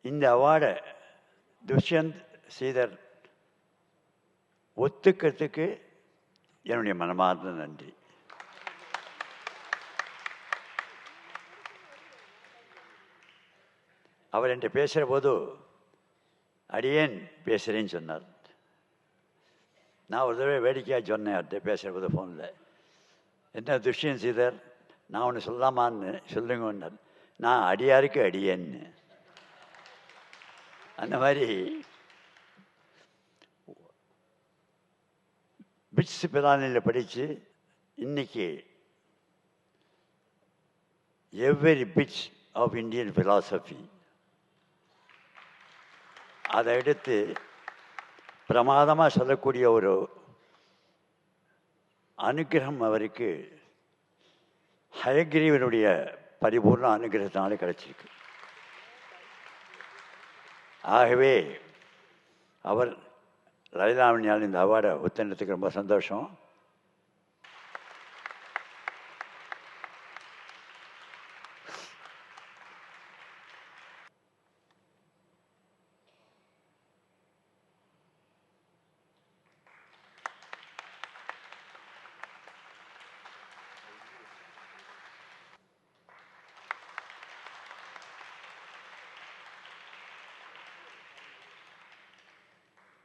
இந்த அவார்டை துஷ்யந்த் ஸ்ரீதர் ஒத்துக்கிறதுக்கு என்னுடைய மனமார்ந்த நன்றி. அவர் என்கிட்ட பேசுகிற போது அடியேன் பேசுகிறேன்னு சொன்னார். நான் ஒரு தடவை வேடிக்கையாக சொன்னேன் அவர்கிட்ட பேசுகிற போது ஃபோனில், என்ன துஷ்யந்த் ஸ்ரீதர் நான் ஒன்று சொல்லாமான்னு சொல்லுங்கன்னார். நான் அடியாருக்கு அடியேன்னு. அந்த மாதிரி பிட்ஸ் பிரானில் படித்து இன்னைக்கு every bits of Indian philosophy அதை எடுத்து பிரமாதமாக சொல்லக்கூடிய ஒரு அனுகிரகம் அவருக்கு ஹயக்ரீவனுடைய பரிபூர்ண அனுகிரகத்தினால கிடைச்சிருக்கு. ஆகவே அவர் லலிதாமணியால் இந்த அவார்டை ஒத்துனதுக்கு ரொம்ப சந்தோஷம்.